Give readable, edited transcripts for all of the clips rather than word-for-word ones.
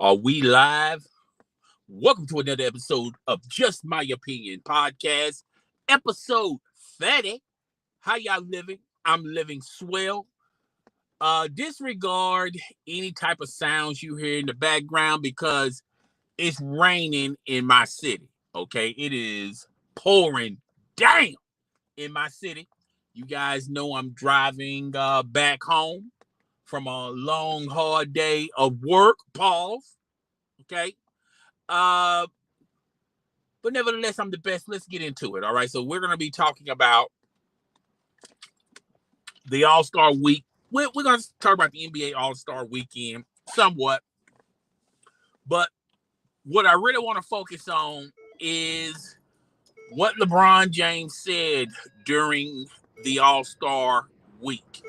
Are we live? Welcome to another episode of Just My Opinion Podcast, episode 30. How y'all living? I'm living swell. Disregard any type of sounds you hear in the background because it's raining in my city. Okay, it is pouring down in my city. You guys know I'm driving back home from a long, hard day of work. Pause. Okay. Uh, but nevertheless, I'm the best. Let's get into it. All right. So we're going to be talking about the All-Star Week. We're going to talk about the NBA All-Star Weekend somewhat. But what I really want to focus on is what LeBron James said during the All-Star Week.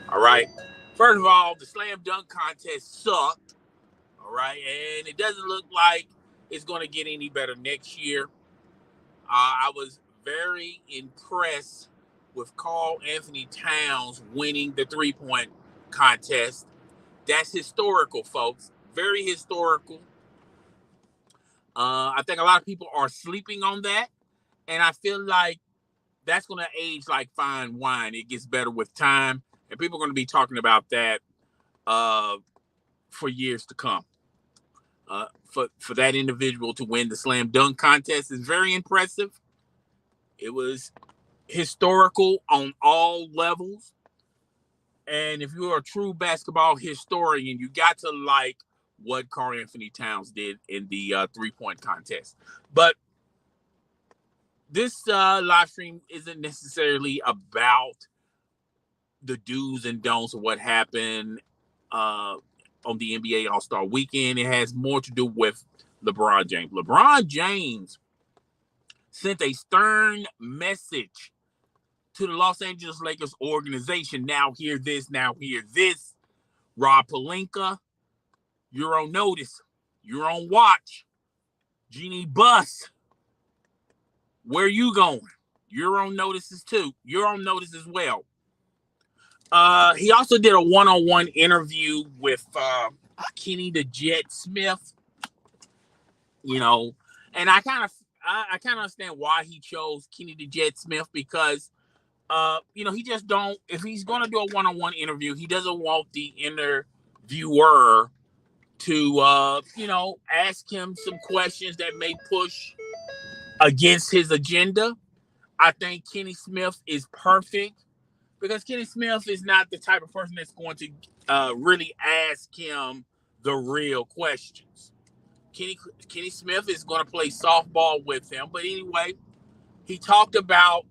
All right. First of all, the slam dunk contest sucked. All right. And it doesn't look like it's going to get any better next year. I was very impressed with Karl Anthony Towns winning the three-point contest. That's historical, folks. Very historical. I think a lot of people are sleeping on that. And I feel like that's going to age like fine wine. It gets better with time. And people are going to be talking about that for years to come. For that individual to win the slam dunk contest is very impressive. It was historical on all levels. And if you're a true basketball historian, you got to like what Karl Anthony Towns did in the three-point contest. But this live stream isn't necessarily about the do's and don'ts of what happened on the NBA All-Star Weekend. It has more to do with LeBron James. LeBron James sent a stern message to the Los Angeles Lakers organization. Now hear this, now hear this. Rob Pelinka, you're on notice. You're on watch. Jeannie Buss, where you going? You're on notices too. You're on notice as well. He also did a one-on-one interview with Kenny the Jet Smith. You know, and I kind of understand why he chose Kenny the Jet Smith because he just don't, if he's going to do a one-on-one interview, he doesn't want the interviewer to, ask him some questions that may push against his agenda. I think Kenny Smith is perfect because Kenny Smith is not the type of person that's going to really ask him the real questions. Kenny Smith is going to play softball with him. But anyway, he talked about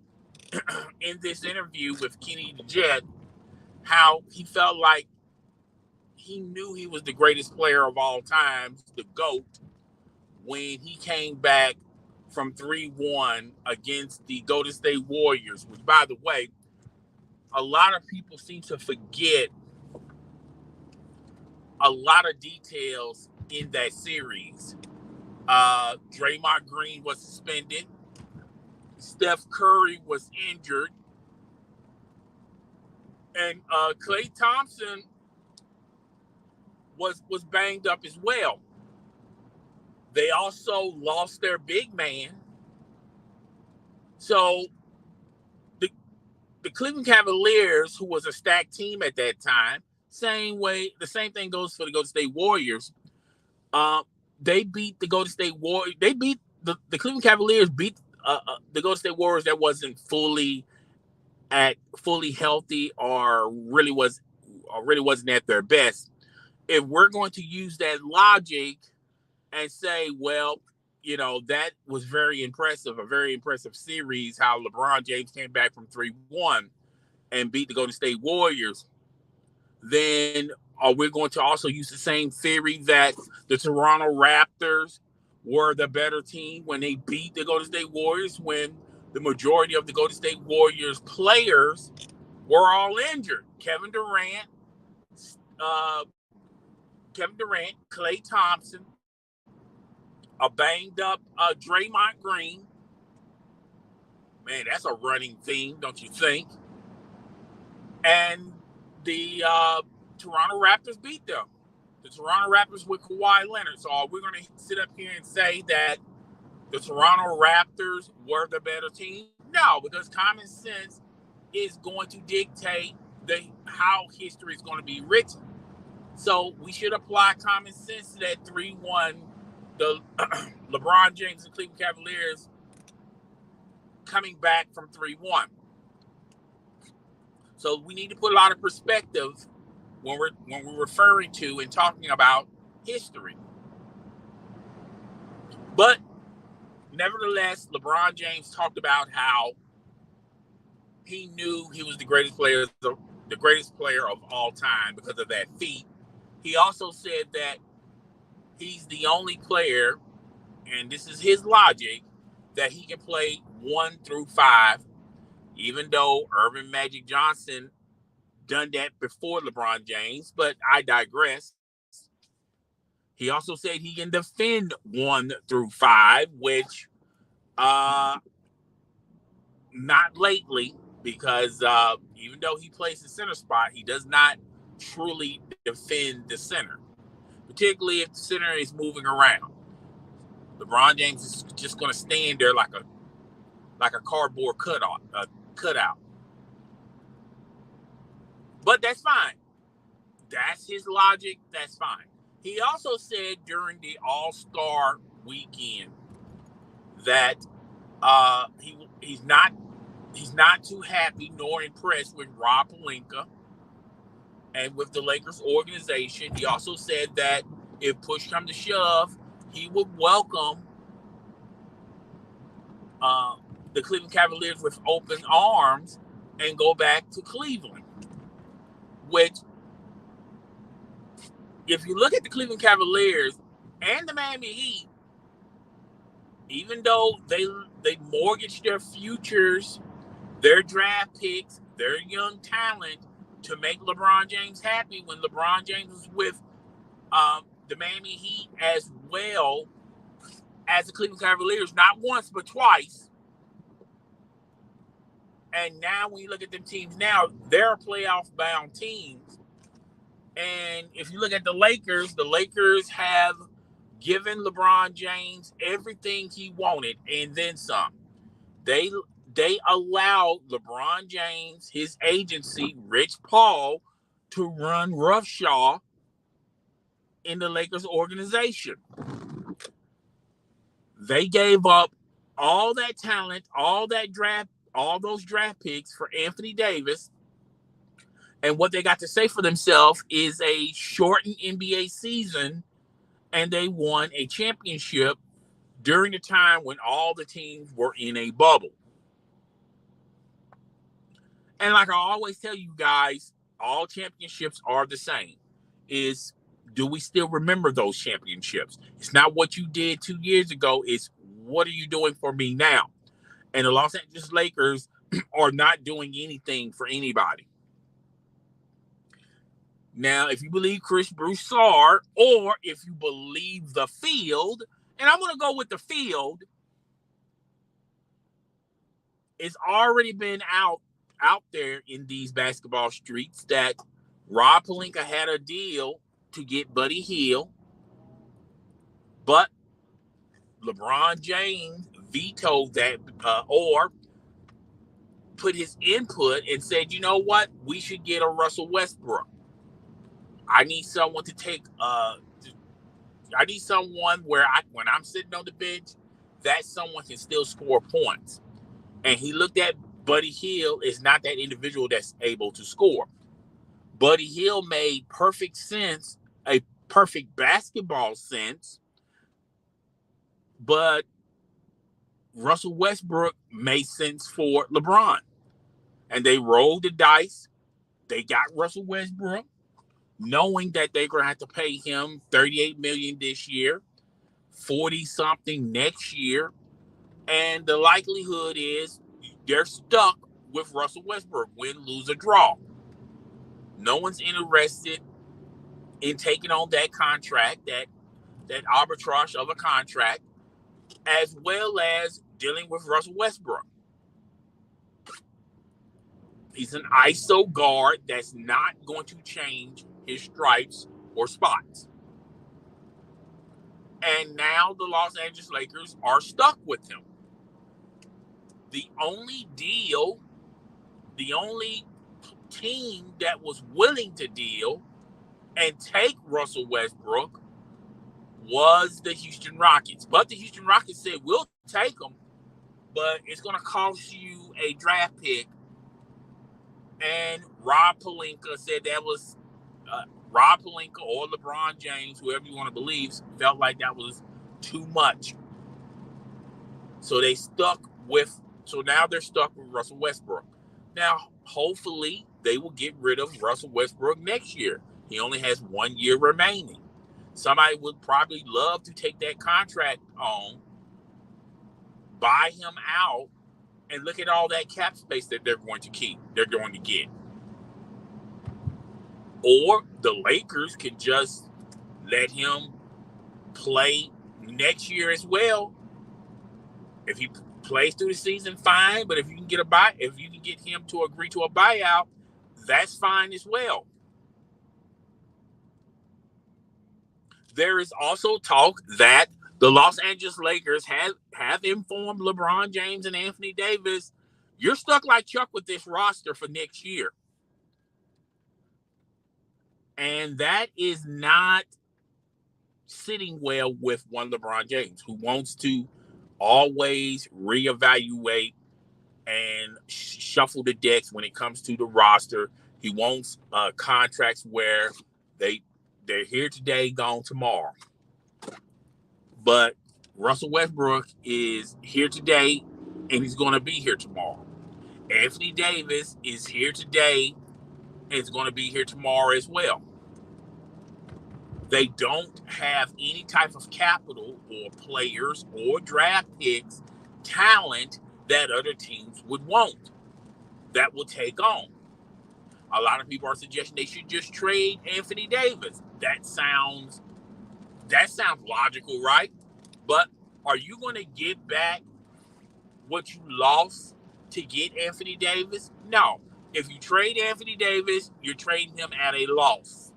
in this interview with Kenny the Jet how he felt like he knew he was the greatest player of all times, the GOAT, when he came back from 3-1 against the Golden State Warriors, which, by the way, a lot of people seem to forget a lot of details in that series. Draymond Green was suspended. Steph Curry was injured. And Klay Thompson was banged up as well. They also lost their big man. So the Cleveland Cavaliers, who was a stacked team at that time, the same thing goes for the Golden State Warriors. They beat the Golden State Warriors. They beat the Cleveland Cavaliers beat the Golden State Warriors that wasn't fully healthy or really wasn't at their best. If we're going to use that logic and say, well, that was a very impressive series, how LeBron James came back from 3-1 and beat the Golden State Warriors, then are we going to also use the same theory that the Toronto Raptors were the better team when they beat the Golden State Warriors when the majority of the Golden State Warriors players were all injured? Kevin Durant, Klay Thompson, a banged up Draymond Green. Man, that's a running theme, don't you think? And the Toronto Raptors beat them. the Toronto Raptors with Kawhi Leonard. So are we going to sit up here and say that the Toronto Raptors were the better team? No, because common sense is going to dictate how history is going to be written. So we should apply common sense to that 3-1, the LeBron James and Cleveland Cavaliers coming back from 3-1. So we need to put a lot of perspective when we're referring to and talking about history. But nevertheless, LeBron James talked about how he knew he was the greatest player of all time because of that feat. He also said that he's the only player, and this is his logic, that he can play 1 through 5, even though Irvin Magic Johnson done that before LeBron James, but I digress. He also said he can defend 1 through 5, which not lately, because even though he plays the center spot, he does not truly defend the center, particularly if the center is moving around. LeBron James is just going to stand there like a cardboard cutout. But that's fine. That's his logic. That's fine. He also said during the All-Star weekend that he's not too happy nor impressed with Rob Pelinka and with the Lakers organization. He also said that if push comes to shove, he would welcome the Cleveland Cavaliers with open arms and go back to Cleveland. Which, if you look at the Cleveland Cavaliers and the Miami Heat, even though they mortgaged their futures, their draft picks, their young talent to make LeBron James happy when LeBron James was with the Miami Heat as well as the Cleveland Cavaliers, not once but twice. And now when you look at them teams now, they're playoff-bound teams. And if you look at the Lakers have given LeBron James everything he wanted and then some. They allowed LeBron James, his agency, Rich Paul, to run roughshod in the Lakers organization. They gave up all that talent, all those draft picks for Anthony Davis. And what they got to say for themselves is a shortened NBA season, and they won a championship during the time when all the teams were in a bubble. And like I always tell you guys, all championships are the same. Do we still remember those championships? It's not what you did 2 years ago. It's what are you doing for me now? And the Los Angeles Lakers are not doing anything for anybody. Now, if you believe Chris Broussard, or if you believe the field, and I'm going to go with the field, it's already been out there in these basketball streets that Rob Pelinka had a deal to get Buddy Hield, but LeBron James vetoed that or put his input and said, you know what, we should get a Russell Westbrook. I need someone to take I need someone where when I'm sitting on the bench, that someone can still score points. And he looked at Buddy Hield is not that individual that's able to score. Buddy Hield made perfect sense, a perfect basketball sense, but Russell Westbrook made sense for LeBron. And they rolled the dice. They got Russell Westbrook, knowing that they're going to have to pay him $38 million this year, 40-something next year. And the likelihood is they're stuck with Russell Westbrook, win, lose, or draw. No one's interested in taking on that contract, that arbitrage of a contract, as well as dealing with Russell Westbrook. He's an ISO guard that's not going to change his stripes or spots. And now the Los Angeles Lakers are stuck with him. The only team that was willing to deal and take Russell Westbrook was the Houston Rockets. But the Houston Rockets said, we'll take him, but it's going to cost you a draft pick. And Rob Pelinka said that was Rob Pelinka or LeBron James, whoever you want to believe, felt like that was too much. So now they're stuck with Russell Westbrook. Now, hopefully, they will get rid of Russell Westbrook next year. He only has 1 year remaining. Somebody would probably love to take that contract on, buy him out, and look at all that cap space that they're going to get. Or the Lakers can just let him play next year as well. If he plays through the season, fine. But if you can get him to agree to a buyout, that's fine as well. There is also talk that the Los Angeles Lakers have informed LeBron James and Anthony Davis, you're stuck like Chuck with this roster for next year. And that is not sitting well with one LeBron James, who wants to always reevaluate and shuffle the decks when it comes to the roster. He wants contracts where they're here today, gone tomorrow. But Russell Westbrook is here today, and he's going to be here tomorrow. Anthony Davis is here today, and is going to be here tomorrow as well. They don't have any type of capital or players or draft picks, talent that other teams would want, that will take on. A lot of people are suggesting they should just trade Anthony Davis. That sounds logical, right? But are you going to get back what you lost to get Anthony Davis? No. If you trade Anthony Davis, you're trading him at a loss.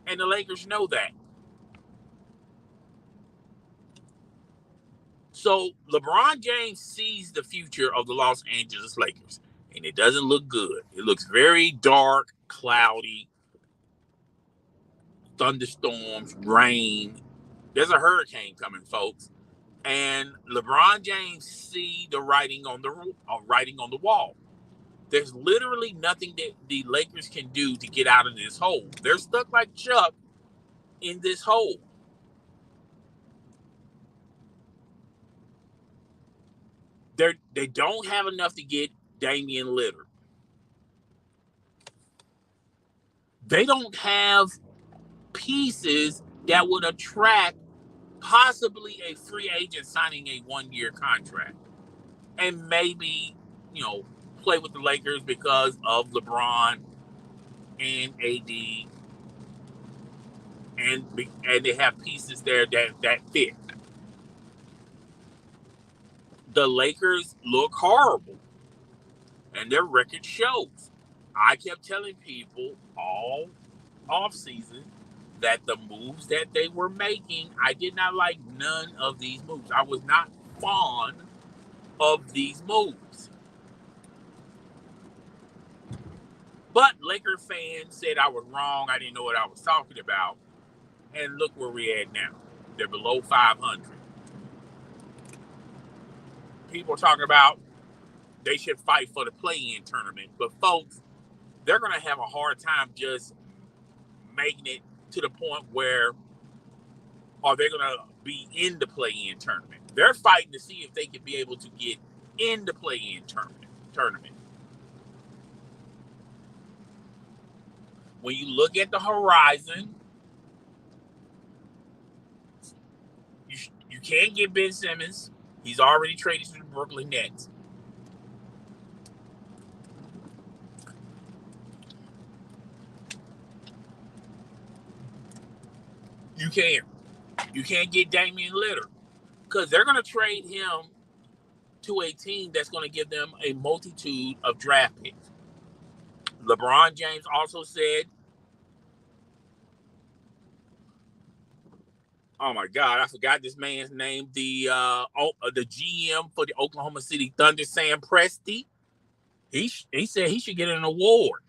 And the Lakers know that. So LeBron James sees the future of the Los Angeles Lakers, and it doesn't look good. It looks very dark, cloudy, thunderstorms, rain. There's a hurricane coming, folks. And LeBron James see the writing on the wall. There's literally nothing that the Lakers can do to get out of this hole. They're stuck like Chuck in this hole. They don't have enough to get Damian Lillard. They don't have pieces that would attract possibly a free agent signing a 1-year contract. And maybe, play with the Lakers because of LeBron and AD. And they have pieces there that fit. The Lakers look horrible, and their record shows. I kept telling people all offseason that the moves that they were making, I did not like none of these moves. I was not fond of these moves. But Laker fans said I was wrong. I didn't know what I was talking about. And look where we're at now. They're below 500. People are talking about they should fight for the play-in tournament. But folks, they're going to have a hard time just making it to the point where are they going to be in the play-in tournament. They're fighting to see if they can be able to get in the play-in tournament. When you look at the horizon, you can't get Ben Simmons. He's already traded to the Brooklyn Nets. You can't get Damian Lillard because they're going to trade him to a team that's going to give them a multitude of draft picks. LeBron James also said oh my God, I forgot this man's name. The GM for the Oklahoma City Thunder, Sam Presti. He said he should get an award.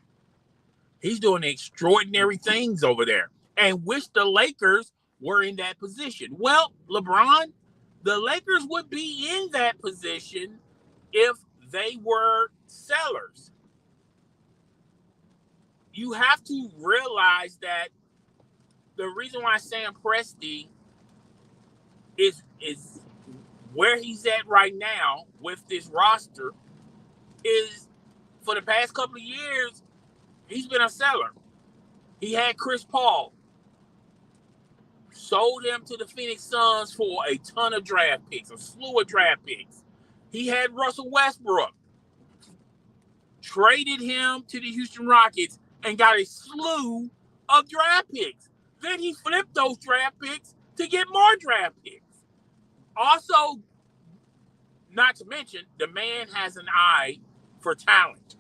He's doing extraordinary things over there, and wish the Lakers were in that position. Well, LeBron, the Lakers would be in that position if they were sellers. You have to realize that the reason why Sam Presti is where he's at right now with this roster is for the past couple of years, he's been a seller. He had Chris Paul, sold him to the Phoenix Suns for a ton of draft picks, a slew of draft picks. He had Russell Westbrook, traded him to the Houston Rockets, and got a slew of draft picks. Then he flipped those draft picks to get more draft picks. Also, not to mention, the man has an eye for talent.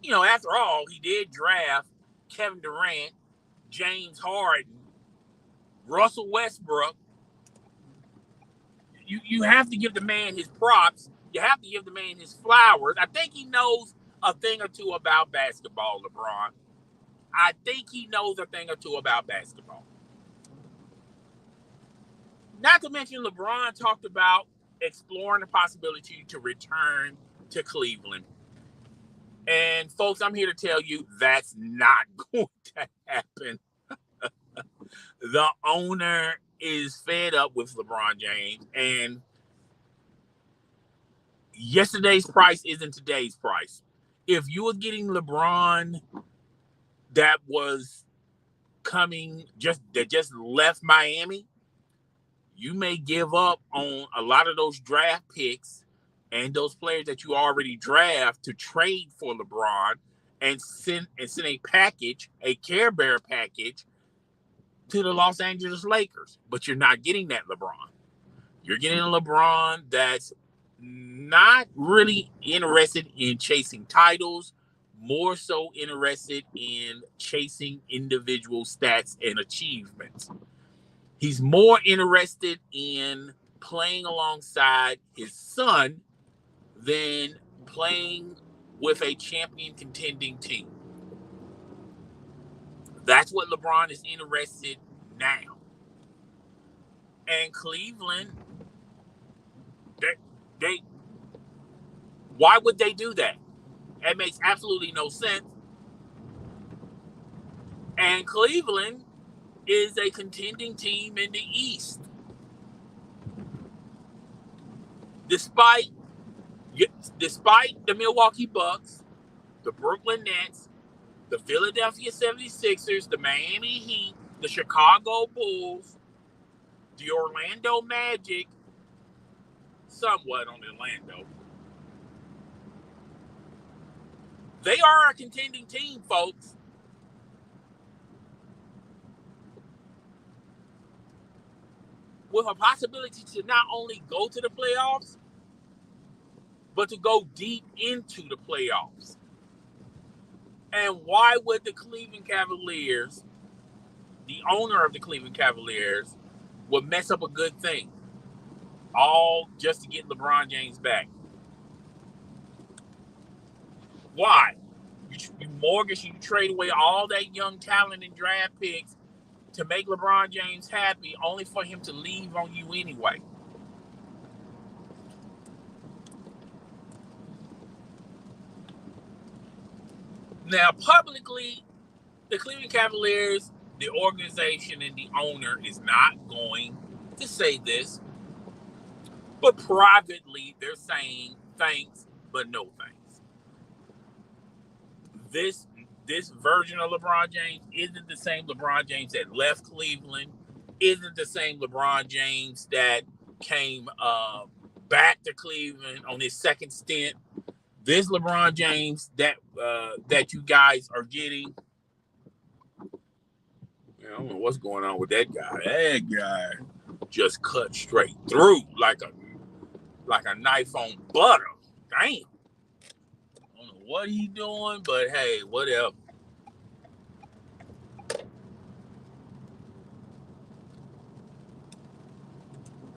You know, after all, he did draft Kevin Durant, James Harden, Russell Westbrook. You have to give the man his props. You have to give the man his flowers. I think he knows a thing or two about basketball, LeBron. I think he knows a thing or two about basketball. Not to mention, LeBron talked about exploring the possibility to return to Cleveland. And folks, I'm here to tell you that's not going to happen. The owner is fed up with LeBron James, and yesterday's price isn't today's price. If you were getting LeBron that was that just left Miami, you may give up on a lot of those draft picks and those players that you already draft to trade for LeBron and send a package, a Care Bear package, to the Los Angeles Lakers. But you're not getting that LeBron. You're getting a LeBron that's not really interested in chasing titles, more so interested in chasing individual stats and achievements. He's more interested in playing alongside his son than playing with a champion contending team. That's what LeBron is interested now. And Cleveland, they why would they do that? It makes absolutely no sense. And Cleveland is a contending team in the East. Despite the Milwaukee Bucks, the Brooklyn Nets, the Philadelphia 76ers, the Miami Heat, the Chicago Bulls, the Orlando Magic, somewhat on Orlando. They are a contending team, folks. With a possibility to not only go to the playoffs, but to go deep into the playoffs. And why would the Cleveland Cavaliers, the owner of the Cleveland Cavaliers, would mess up a good thing? All just to get LeBron James back. Why? You mortgage, you trade away all that young talent and draft picks to make LeBron James happy, only for him to leave on you anyway. Now, publicly, the Cleveland Cavaliers, the organization and the owner is not going to say this, but privately they're saying thanks, but no thanks. This version of LeBron James isn't the same LeBron James that left Cleveland, isn't the same LeBron James that came back to Cleveland on his second stint. This LeBron James that you guys are getting, I don't know what's going on with that guy. That guy just cut straight through like a knife on butter. Damn. I don't know what he's doing, but hey, whatever.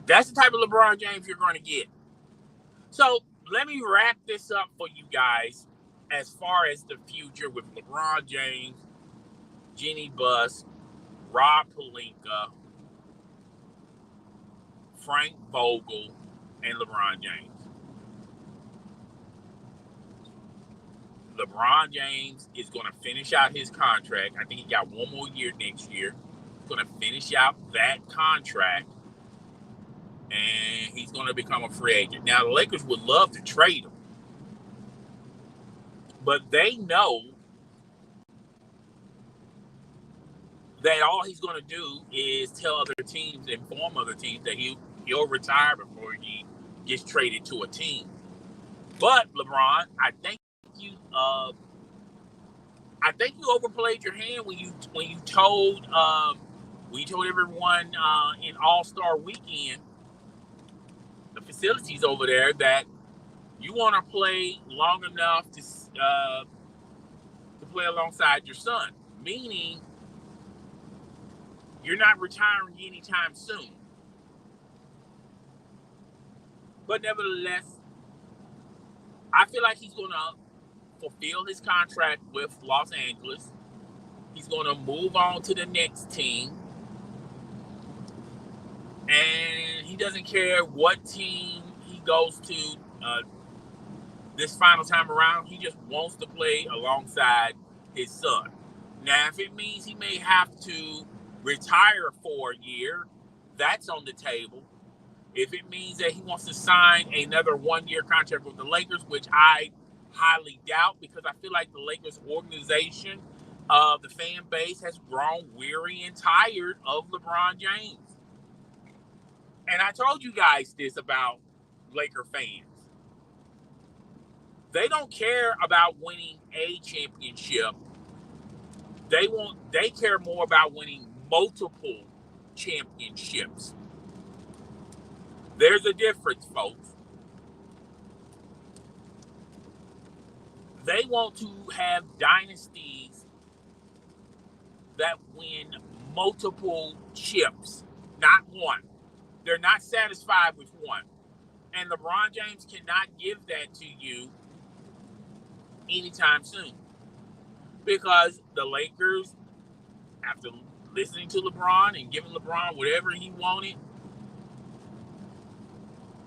That's the type of LeBron James you're going to get. So let me wrap this up for you guys as far as the future with LeBron James, Jeannie Buss, Rob Pelinka, Frank Vogel, and LeBron James. LeBron James is going to finish out his contract. I think he got one more year next year. He's going to finish out that contract, and he's going to become a free agent. Now, the Lakers would love to trade him, but they know that all he's going to do is tell other teams, inform other teams that he'll retire before he gets traded to a team. But LeBron, I think you overplayed your hand when you told everyone in All-Star Weekend, the facilities over there, that you want to play long enough to play alongside your son, meaning you're not retiring anytime soon. But nevertheless, I feel like he's going to fulfill his contract with Los Angeles. He's going to move on to the next team. And he doesn't care what team he goes to this final time around. He just wants to play alongside his son. Now, if it means he may have to retire for a year, that's on the table. If it means that he wants to sign another one-year contract with the Lakers, which I highly doubt, because I feel like the Lakers organization, the fan base, has grown weary and tired of LeBron James. And I told you guys this about Laker fans. They don't care about winning a championship. They care more about winning multiple championships. There's a difference, folks. They want to have dynasties that win multiple chips, not one. They're not satisfied with one. And LeBron James cannot give that to you anytime soon. Because the Lakers, after listening to LeBron and giving LeBron whatever he wanted,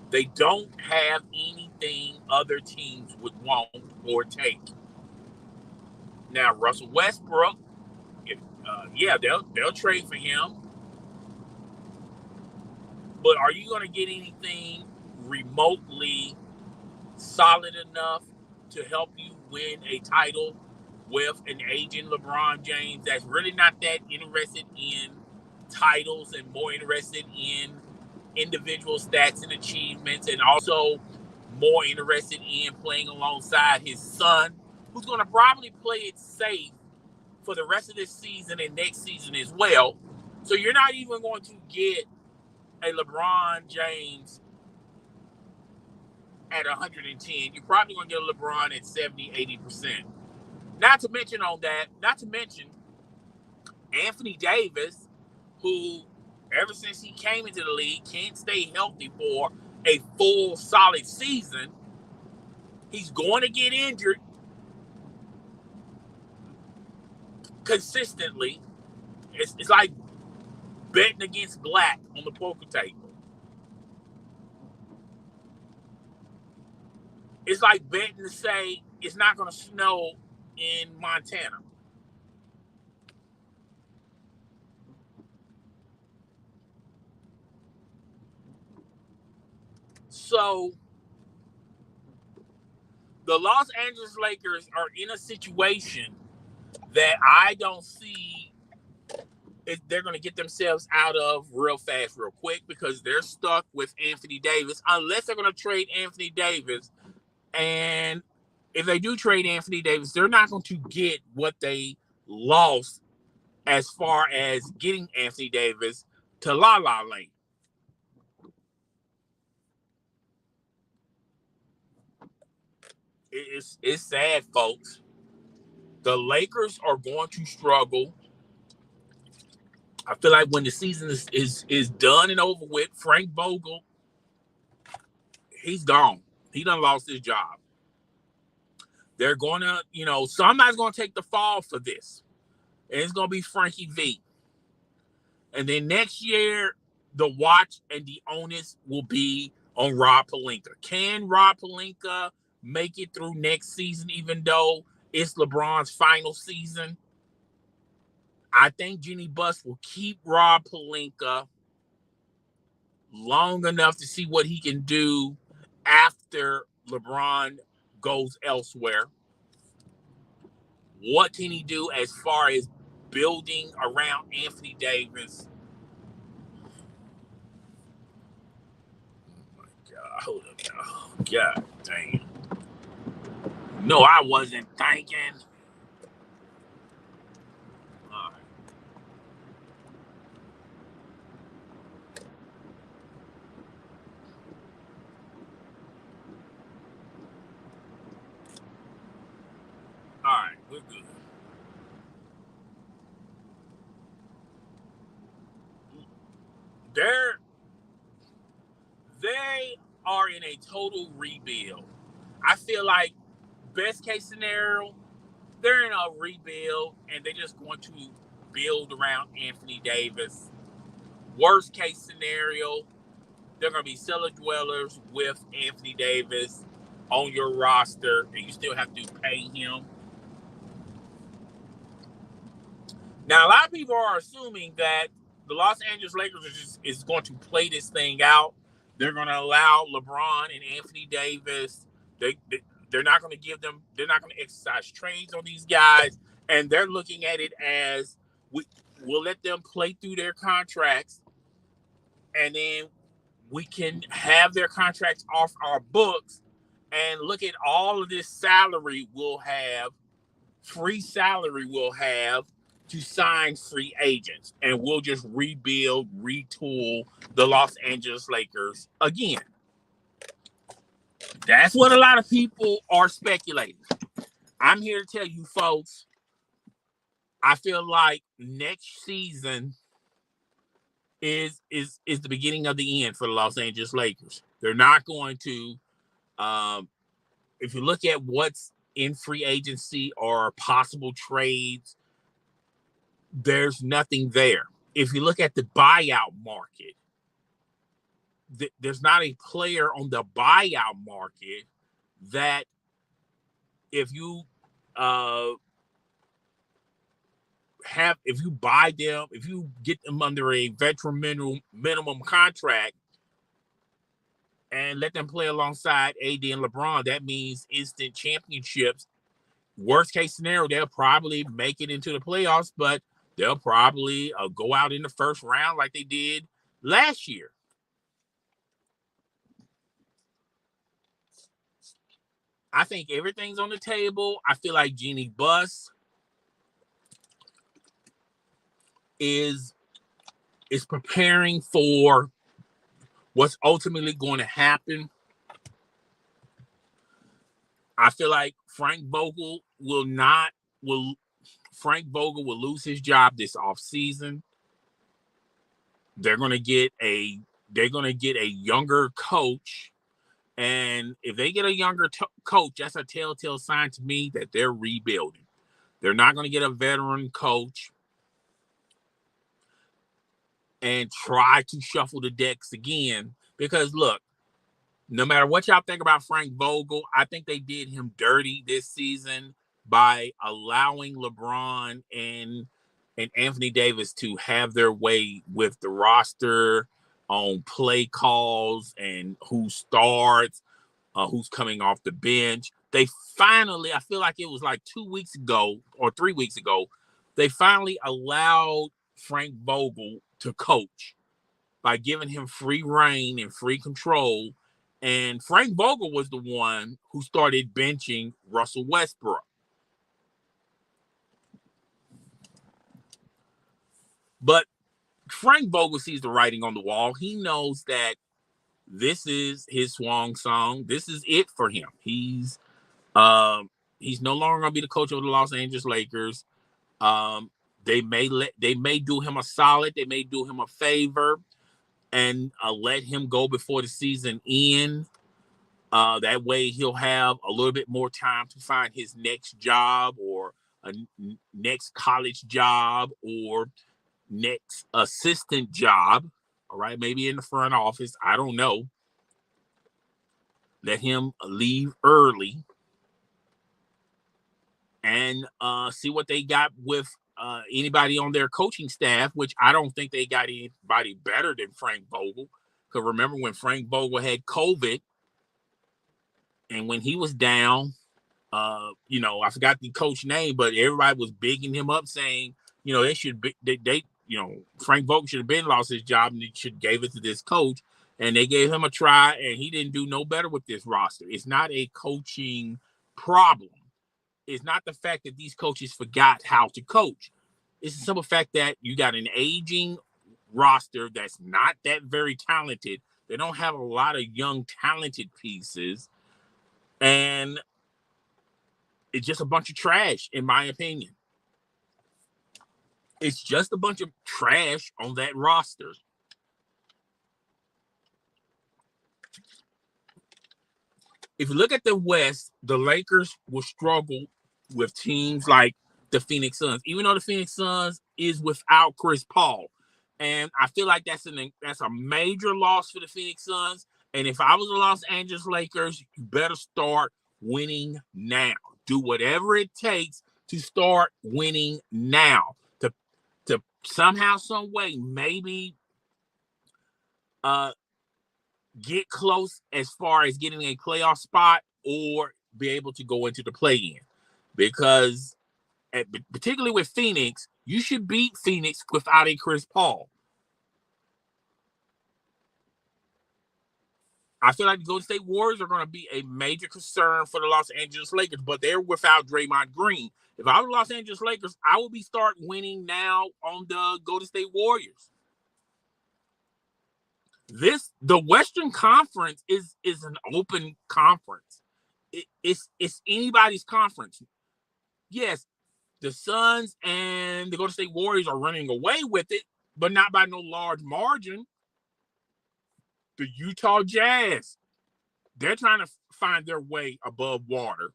they don't have anything other teams would want or take. Now, Russell Westbrook, they'll trade for him. But are you going to get anything remotely solid enough to help you win a title with an aging LeBron James that's really not that interested in titles and more interested in individual stats and achievements, and also more interested in playing alongside his son, who's going to probably play it safe for the rest of this season and next season as well? So you're not even going to get a LeBron James at 110. You're probably going to get a LeBron at 70, 80%. Not to mention Anthony Davis, who ever since he came into the league can't stay healthy for a full solid season. He's going to get injured consistently. It's like betting against black on the poker table. It's like betting to say it's not going to snow in Montana. So the Los Angeles Lakers are in a situation that I don't see if they're going to get themselves out of real fast, real quick, because they're stuck with Anthony Davis, unless they're going to trade Anthony Davis. And if they do trade Anthony Davis, they're not going to get what they lost as far as getting Anthony Davis to La La Land. It's sad, folks. The Lakers are going to struggle I feel like when the season is done and over with, Frank Vogel, he's gone. He done lost his job. They're gonna, somebody's gonna take the fall for this. And it's gonna be Frankie V. And then next year, the watch and the onus will be on Rob Pelinka. Can Rob Pelinka make it through next season, even though it's LeBron's final season? I think Jeannie Buss will keep Rob Pelinka long enough to see what he can do after LeBron goes elsewhere. What can he do as far as building around Anthony Davis? Oh my God, hold up now. God damn. No, I wasn't thinking. All right. All right, we're good. They are in a total rebuild. I feel like best case scenario, they're in a rebuild and they're just going to build around Anthony Davis. Worst case scenario, they're going to be cellar dwellers with Anthony Davis on your roster, and you still have to pay him. Now, a lot of people are assuming that the Los Angeles Lakers is going to play this thing out. They're going to allow LeBron and Anthony Davis. They're not going to give them. They're not going to exercise trades on these guys, and they're looking at it as we'll let them play through their contracts, and then we can have their contracts off our books and look at all of this salary we'll have, free salary we'll have to sign free agents. And we'll just rebuild, retool the Los Angeles Lakers again. That's what a lot of people are speculating. I'm here to tell you folks, I feel like next season is the beginning of the end for the Los Angeles Lakers. They're not going to, if you look at what's in free agency or possible trades, there's nothing there. If you look at the buyout market, there's not a player on the buyout market that if you buy them, if you get them under a veteran minimum contract and let them play alongside AD and LeBron, that means instant championships. Worst case scenario, they'll probably make it into the playoffs, but they'll probably go out in the first round like they did last year. I think everything's on the table. I feel like Jeannie Buss is preparing for what's ultimately going to happen. I feel like Frank Vogel will lose his job this offseason. They're going to get a younger coach, and if they get a younger coach, that's a telltale sign to me that they're rebuilding. They're not going to get a veteran coach and try to shuffle the decks again. Because look, no matter what y'all think about Frank Vogel, I think they did him dirty this season by allowing LeBron and Anthony Davis to have their way with the roster on play calls and who starts, who's coming off the bench. They finally, I feel like it was like 2 weeks ago or 3 weeks ago, they finally allowed Frank Vogel to coach by giving him free reign and free control. And Frank Vogel was the one who started benching Russell Westbrook. But Frank Vogel sees the writing on the wall. He knows that this is his swan song. This is it for him. He's no longer going to be the coach of the Los Angeles Lakers. they may do him a solid, they may do him a favor, and let him go before the season ends. That way he'll have a little bit more time to find his next job, or a next college job, or next assistant job. All right, maybe in the front office. I don't know. Let him leave early and see what they got with anybody on their coaching staff, which I don't think they got anybody better than Frank Vogel. Because remember when Frank Vogel had COVID, and when he was down, I forgot the coach name, but everybody was bigging him up, saying, they should be, Frank Vogel should have been lost his job, and he should gave it to this coach. And they gave him a try, and he didn't do no better with this roster. It's not a coaching problem. It's not the fact that these coaches forgot how to coach. It's the simple fact that you got an aging roster that's not that very talented. They don't have a lot of young, talented pieces. And it's just a bunch of trash, in my opinion. It's just a bunch of trash on that roster. If you look at the West, the Lakers will struggle with teams like the Phoenix Suns, even though the Phoenix Suns is without Chris Paul. And I feel like that's a major loss for the Phoenix Suns. And if I was the Los Angeles Lakers, you better start winning now. Do whatever it takes to start winning now. To somehow, some way, maybe get close as far as getting a playoff spot, or be able to go into the play-in. Because, particularly with Phoenix, you should beat Phoenix without a Chris Paul. I feel like the Golden State Warriors are going to be a major concern for the Los Angeles Lakers, but they're without Draymond Green. If I was the Los Angeles Lakers, I would be starting winning now on the Golden State Warriors. The Western Conference is an open conference. It's anybody's conference. Yes, the Suns and the Golden State Warriors are running away with it, but not by no large margin. The Utah Jazz, they're trying to find their way above water.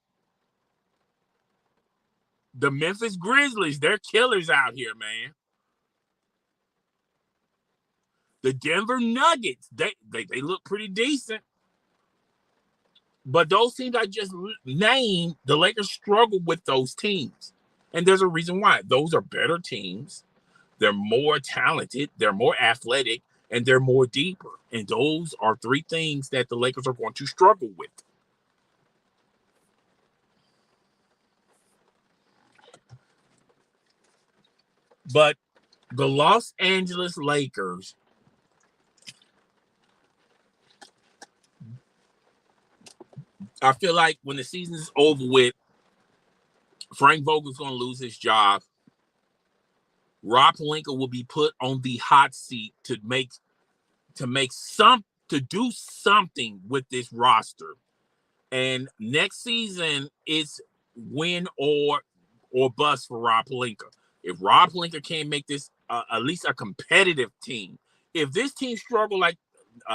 The Memphis Grizzlies, they're killers out here, man. The Denver Nuggets, they look pretty decent. But those teams I just named, the Lakers struggle with those teams. And there's a reason why. Those are better teams. They're more talented. They're more athletic. And they're more deeper. And those are three things that the Lakers are going to struggle with. But the Los Angeles Lakers, I feel like when the season's over with, Frank Vogel's going to lose his job. Rob Pelinka will be put on the hot seat to do something with this roster. And next season, it's win or bust for Rob Pelinka. If Rob Pelinka can't make this at least a competitive team, if this team struggle like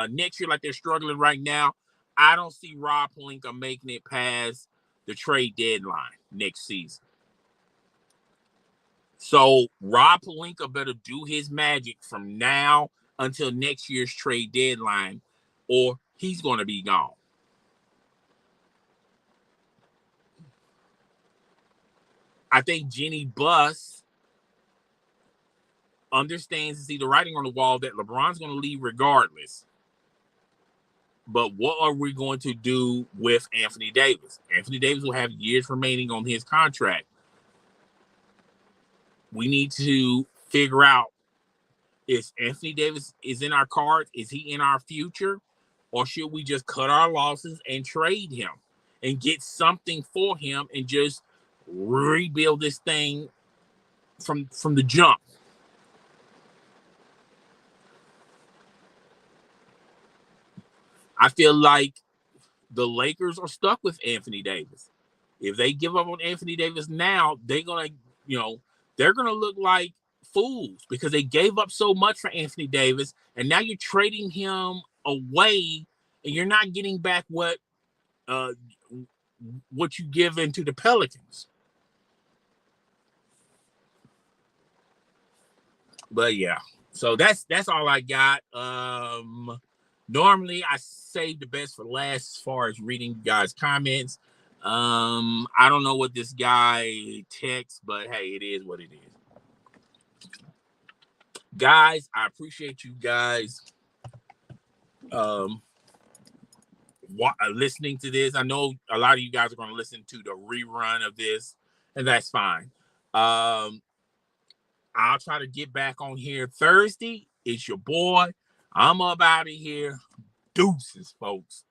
next year, like they're struggling right now, I don't see Rob Pelinka making it past the trade deadline next season. So Rob Pelinka better do his magic from now until next year's trade deadline, or he's going to be gone. I think Jenny Buss understands and see the writing on the wall that LeBron's going to leave regardless. But what are we going to do with Anthony Davis? Anthony Davis will have years remaining on his contract. We need to figure out, is Anthony Davis is in our cards? Is he in our future? Or should we just cut our losses and trade him and get something for him and just rebuild this thing from the jump? I feel like the Lakers are stuck with Anthony Davis. If they give up on Anthony Davis now, they're going to, they're going to look like fools because they gave up so much for Anthony Davis, and now you're trading him away, and you're not getting back uh, what you give into the Pelicans. But yeah, so that's all I got. Normally I save the best for last as far as reading you guys' comments. I don't know what this guy texts, but hey, it is what it is. Guys, I appreciate you guys listening to this. I know a lot of you guys are going to listen to the rerun of this, and that's fine. I'll try to get back on here Thursday. It's your boy. I'm up out of here. Deuces, folks.